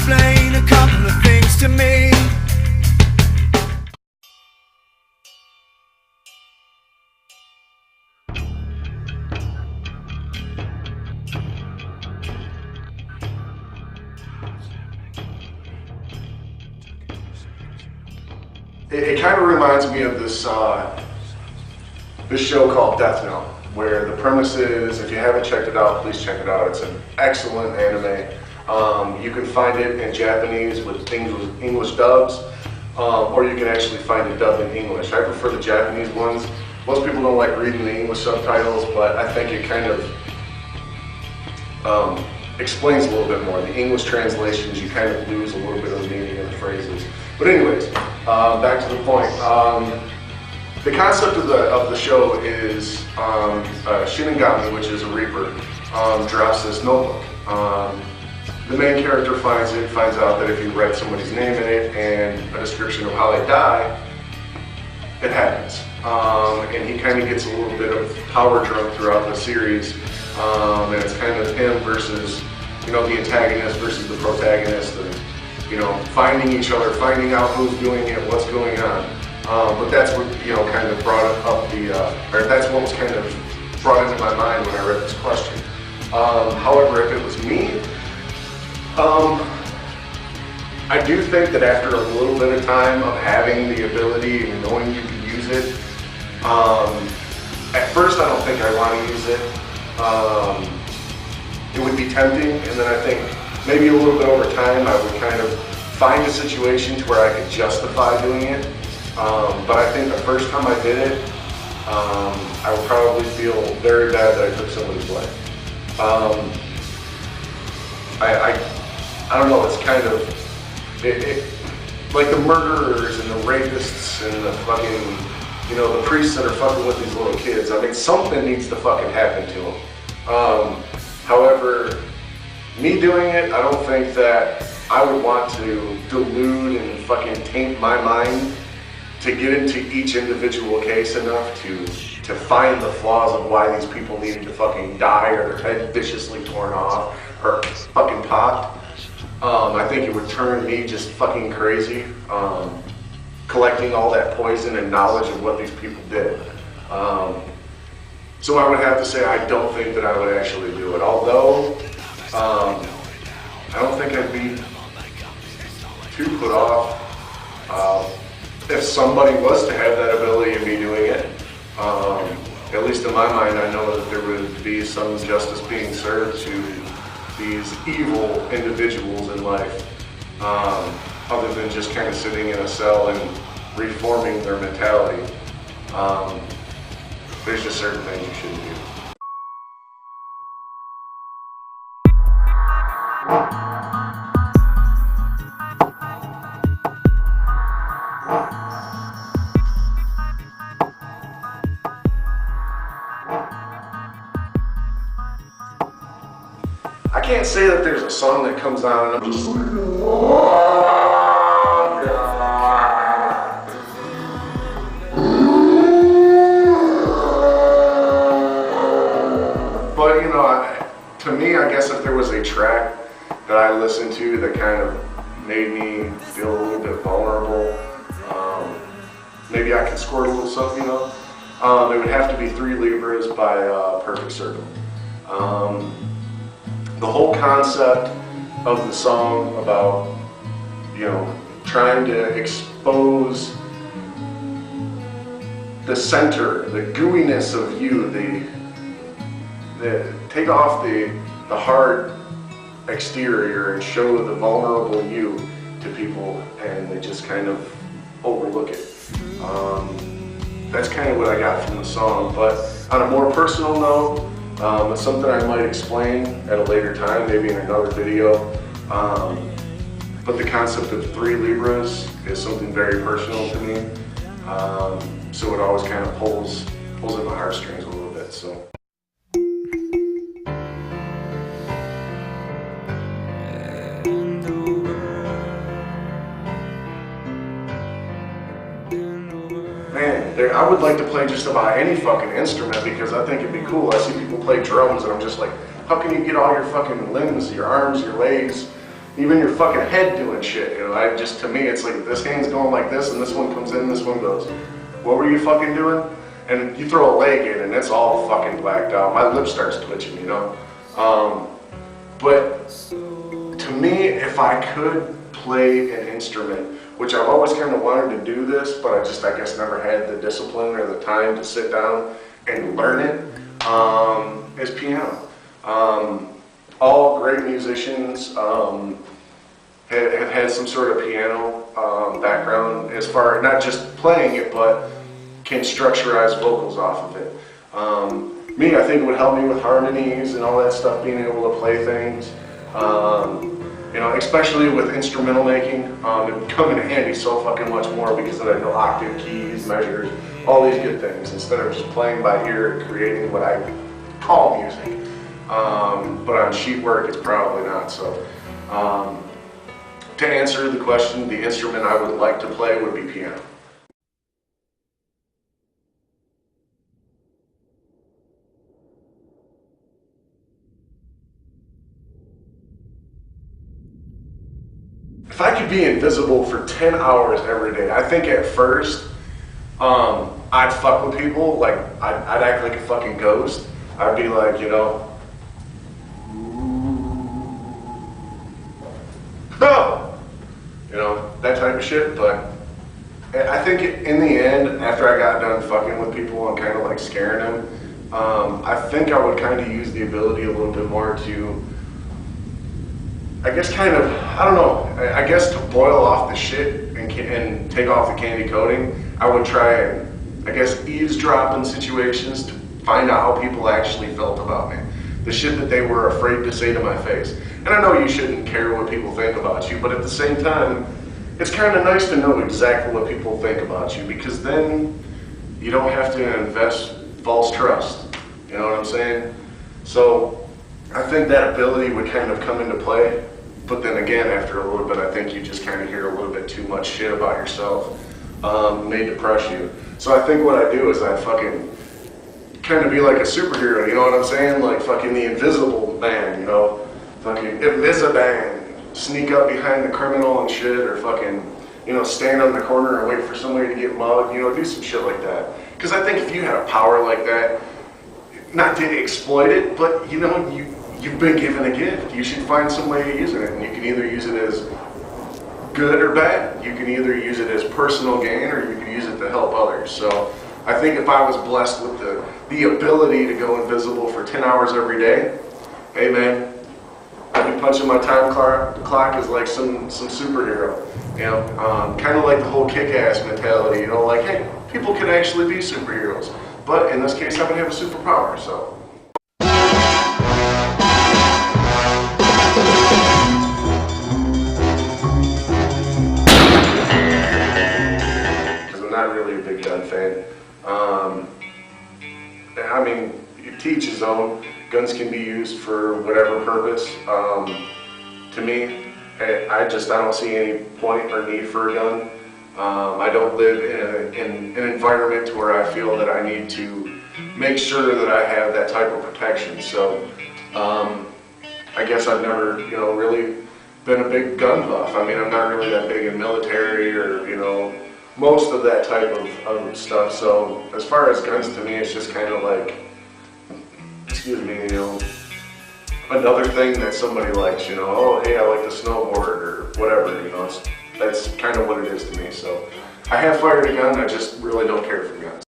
explain a couple of things to me. It kind of reminds me of this this show called Death Note, where the premise is, if you haven't checked it out, please check it out. It's an excellent anime. You can find it in Japanese with English dubs, or you can actually find it dubbed in English. I prefer the Japanese ones. Most people don't like reading the English subtitles, but I think it kind of explains a little bit more. The English translations, you kind of lose a little bit of the meaning of the phrases. But anyways, back to the point. The concept of the show is Shinigami, which is a Reaper, drops this notebook. The main character finds out that if you write somebody's name in it and a description of how they die, it happens. And he kind of gets a little bit of power drunk throughout the series, and it's kind of him versus, the antagonist versus the protagonist, and, finding each other, finding out who's doing it, what's going on. But that's what, kind of brought up or that's what was kind of brought into my mind when I read this question. However, if it was me, I do think that after a little bit of time of having the ability and knowing you can use it, at first I don't think I want to use it. It would be tempting, and then I think maybe a little bit over time I would kind of find a situation to where I could justify doing it. But I think the first time I did it, I would probably feel very bad that I took somebody's life. I don't know, it's kind of, like the murderers and the rapists and the fucking, the priests that are fucking with these little kids. I mean, something needs to fucking happen to them. However, me doing it, I don't think that I would want to delude and fucking taint my mind to get into each individual case enough to find the flaws of why these people needed to fucking die or their head viciously torn off or fucking popped. I think it would turn me just fucking crazy, collecting all that poison and knowledge of what these people did. So I would have to say I don't think that I would actually do it. Although, I don't think I'd be too put off if somebody was to have that ability and be doing it. At least in my mind, I know that there would be some justice being served to these evil individuals in life, other than just kind of sitting in a cell and reforming their mentality. There's just certain things you shouldn't do. I can't say that there's a song that comes on and I'm just like, but to me, I guess if there was a track that I listened to that kind of made me feel a little bit vulnerable, maybe I could squirt a little something, it would have to be 3 Libras by Perfect Circle. The whole concept of the song about, trying to expose the center, the gooiness of you, take off the hard exterior and show the vulnerable you to people, and they just kind of overlook it. That's kind of what I got from the song. But on a more personal note, it's something I might explain at a later time, maybe in another video. But the concept of 3 Libras is something very personal to me. So it always kind of pulls at my heartstrings a little bit. So. Man, I would like to play just about any fucking instrument because I think it'd be cool. I see people play drums and I'm just like, how can you get all your fucking limbs, your arms, your legs, even your fucking head doing shit. You know, to me, it's like this hand's going like this, and this one comes in, and this one goes. What were you fucking doing? And you throw a leg in, and it's all fucking blacked out. My lip starts twitching, you know. But to me, if I could play an instrument, which I've always kind of wanted to do this, but I guess never had the discipline or the time to sit down and learn it, is piano. All great musicians have had some sort of piano background, as far not just playing it, but can structurize vocals off of it. Me, I think it would help me with harmonies and all that stuff, being able to play things. You know, especially with instrumental making, it would come in handy so fucking much more because then I know octave, keys, measures, all these good things, instead of just playing by ear and creating what I call music. But on sheet work, it's probably not. So, to answer the question, the instrument I would like to play would be piano. If I could be invisible for 10 hours every day, I think at first, I'd fuck with people, like, I'd act like a fucking ghost. I'd be like, you know, oh! You know, that type of shit, but I think in the end, after I got done fucking with people and kind of like scaring them, I think I would kind of use the ability a little bit more to, I guess kind of, I don't know, I guess to boil off the shit and take off the candy coating, I would try and, I guess, eavesdrop in situations to find out how people actually felt about me. The shit that they were afraid to say to my face. And I know you shouldn't care what people think about you, but at the same time, it's kind of nice to know exactly what people think about you, because then you don't have to invest false trust. You know what I'm saying? So I think that ability would kind of come into play. But then again, after a little bit, I think you just kind of hear a little bit too much shit about yourself, may depress you. So I think what I do is I fucking kind of be like a superhero, you know what I'm saying? Like fucking the invisible man, you know? Fucking invisiban, sneak up behind the criminal and shit, or fucking, you know, stand on the corner and wait for somebody to get mugged, you know, do some shit like that. Because I think if you had a power like that, not to exploit it, but you know, you've been given a gift. You should find some way of using it, and you can either use it as good or bad. You can either use it as personal gain, or you can use it to help others. So I think if I was blessed with the ability to go invisible for 10 hours every day, hey man, I'd be punching my time clock as like some superhero. You know, kind of like the whole kick-ass mentality, you know, like, hey, people can actually be superheroes. But in this case, I would have a superpower, so. Not really a big gun fan. I mean, to each his own. Guns can be used for whatever purpose. To me, I don't see any point or need for a gun. I don't live in an environment where I feel that I need to make sure that I have that type of protection. So I guess I've never, you know, really been a big gun buff. I mean, I'm not really that big in military or, you know, most of that type of stuff. So as far as guns, to me, it's just kind of like, excuse me, you know, another thing that somebody likes, you know, oh, hey, I like to snowboard or whatever, you know, that's kind of what it is to me. So I have fired a gun, I just really don't care for guns.